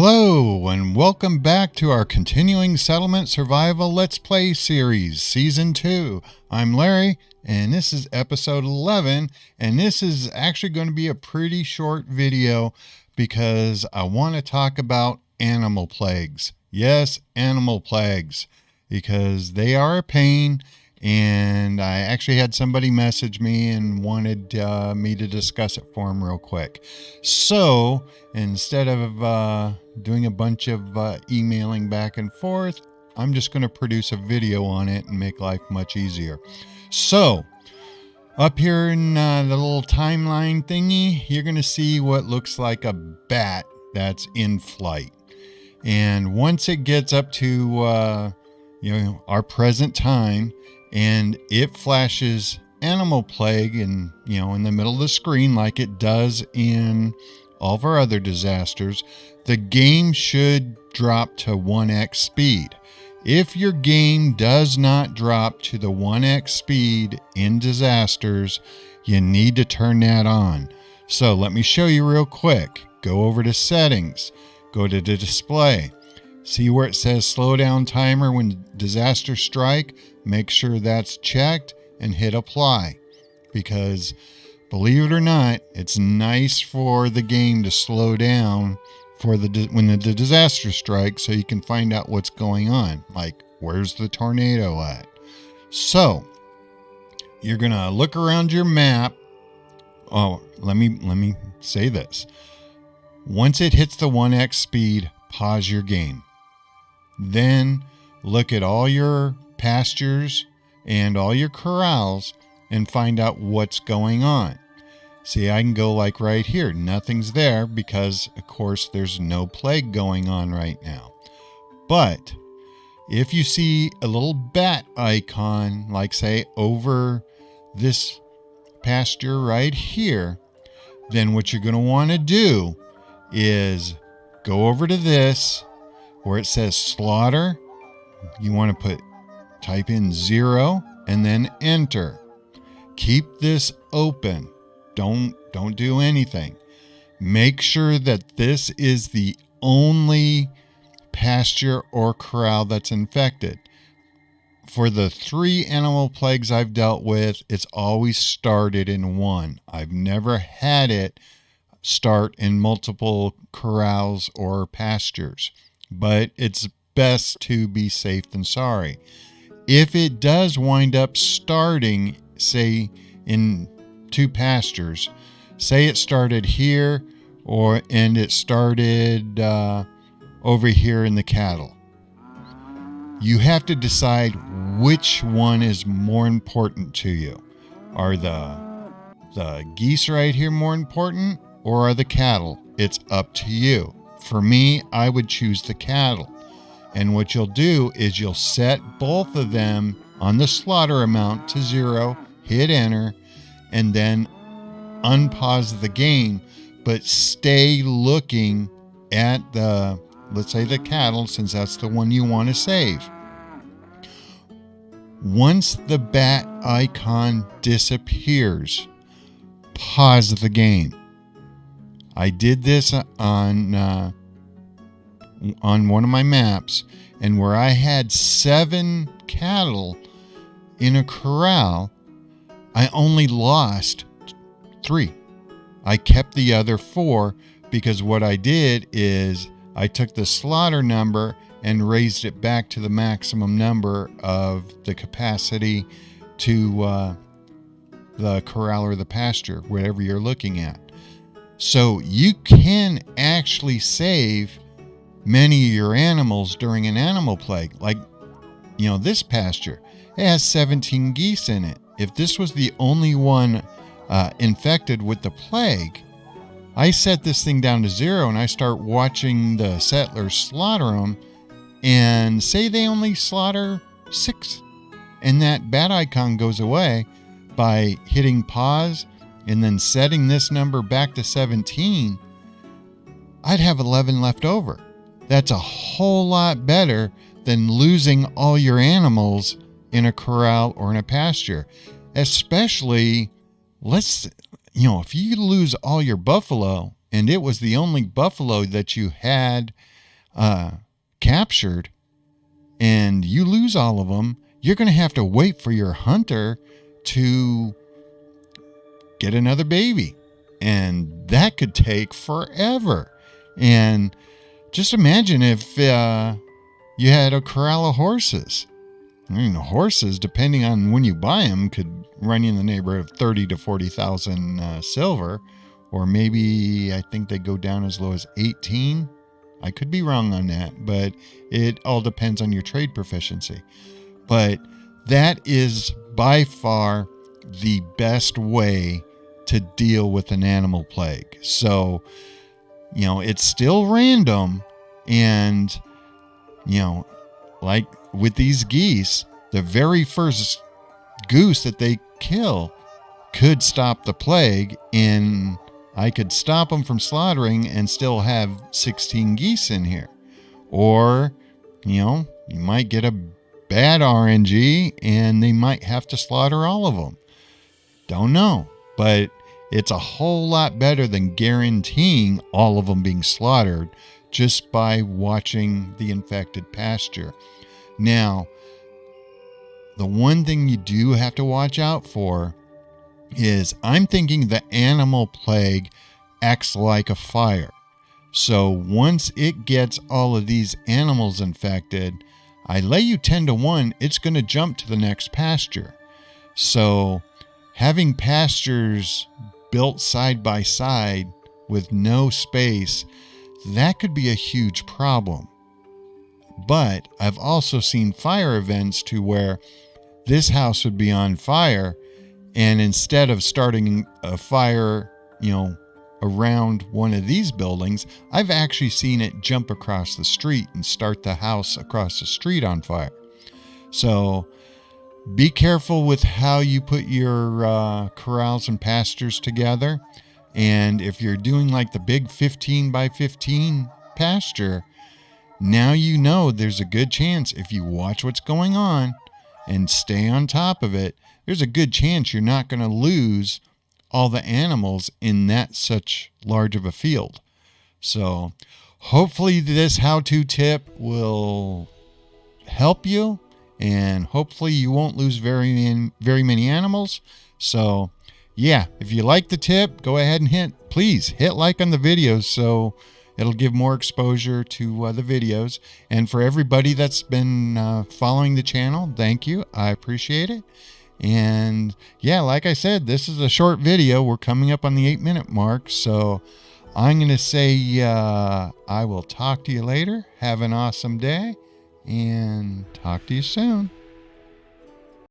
Hello, and welcome back to our Continuing Settlement Survival Let's Play series, Season 2. I'm Larry, and this is Episode 11, and this is actually going to be a pretty short video because I want to talk about animal plagues. Yes, animal plagues, because they are a pain, and I actually had somebody message me and wanted me to discuss it for them real quick. So instead of doing a bunch of emailing back and forth, I'm just going to produce a video on it and make life much easier. So up here in the little timeline thingy, you're going to see what looks like a bat that's in flight. And once it gets up to our present time, and it flashes animal plague in the middle of the screen like it does in all of our other disasters, the game should drop to 1x speed. If your game does not drop to the 1x speed in disasters, you need to turn that on. So let me show you real quick. Go over to settings, go to the display. See where it says slow down timer when disasters strike? Make sure that's checked and hit apply. Because believe it or not, it's nice for the game to slow down for when the disaster strikes so you can find out what's going on. Like, where's the tornado at? So, you're going to look around your map. Oh, let me say this. Once it hits the 1x speed, pause your game. Then look at all your pastures and all your corrals and find out what's going on. See, I can go like right here. Nothing's there because, of course, there's no plague going on right now. But if you see a little bat icon, like say over this pasture right here, then what you're going to want to do is go over to this where it says slaughter. You want to type in 0 and then enter. Keep this open. Don't do anything. Make sure that this is the only pasture or corral that's infected. For the 3 animal plagues I've dealt with, it's always started in one. I've never had it start in multiple corrals or pastures. But it's best to be safe than sorry. If it does wind up starting, say, in 2 pastures, say it started here and it started over here in the cattle, you have to decide which one is more important to you. Are the geese right here more important, or are the cattle? It's up to you. For me, I would choose the cattle. And what you'll do is you'll set both of them on the slaughter amount to 0, hit enter, and then unpause the game, but stay looking at let's say the cattle, since that's the one you want to save. Once the bat icon disappears, pause the game. I did this on one of my maps, and where I had 7 cattle in a corral, I only lost 3. I kept the other 4 because what I did is I took the slaughter number and raised it back to the maximum number of the capacity to the corral or the pasture, whatever you're looking at. So you can actually save many of your animals during an animal plague. Like, this pasture, it has 17 geese in it. If this was the only one infected with the plague, I set this thing down to 0 and I start watching the settlers slaughter them, and say they only slaughter 6, and that bat icon goes away by hitting pause and then setting this number back to 17, I'd have 11 left over. That's a whole lot better than losing all your animals in a corral or in a pasture. Especially, if you lose all your buffalo and it was the only buffalo that you had captured and you lose all of them, you're going to have to wait for your hunter to get another baby. And that could take forever. And just imagine if you had a corral of horses. I mean, horses, depending on when you buy them, could run you in the neighborhood of 30 to 40,000 silver, or maybe I think they go down as low as 18. I could be wrong on that, but it all depends on your trade proficiency. But that is by far the best way to deal with an animal plague. So, it's still random, and, like with these geese, the very first goose that they kill could stop the plague, and I could stop them from slaughtering and still have 16 geese in here. Or, you might get a bad RNG and they might have to slaughter all of them. Don't know, but it's a whole lot better than guaranteeing all of them being slaughtered just by watching the infected pasture. Now, the one thing you do have to watch out for is I'm thinking the animal plague acts like a fire. So once it gets all of these animals infected, I lay you 10 to 1, it's going to jump to the next pasture. So having pastures built side by side with no space, that could be a huge problem. But I've also seen fire events to where this house would be on fire, and instead of starting a fire, around one of these buildings, I've actually seen it jump across the street and start the house across the street on fire. So be careful with how you put your corrals and pastures together. And if you're doing like the big 15 by 15 pasture, now there's a good chance if you watch what's going on and stay on top of it, there's a good chance you're not going to lose all the animals in that such large of a field. So hopefully this how-to tip will help you, and hopefully you won't lose very many animals. So yeah, if you like the tip, go ahead and please hit like on the videos so it'll give more exposure to the videos. And for everybody that's been following the channel, thank you. I appreciate it. And yeah, like I said, this is a short video. We're coming up on the 8-minute mark. So I'm going to say I will talk to you later. Have an awesome day and talk to you soon.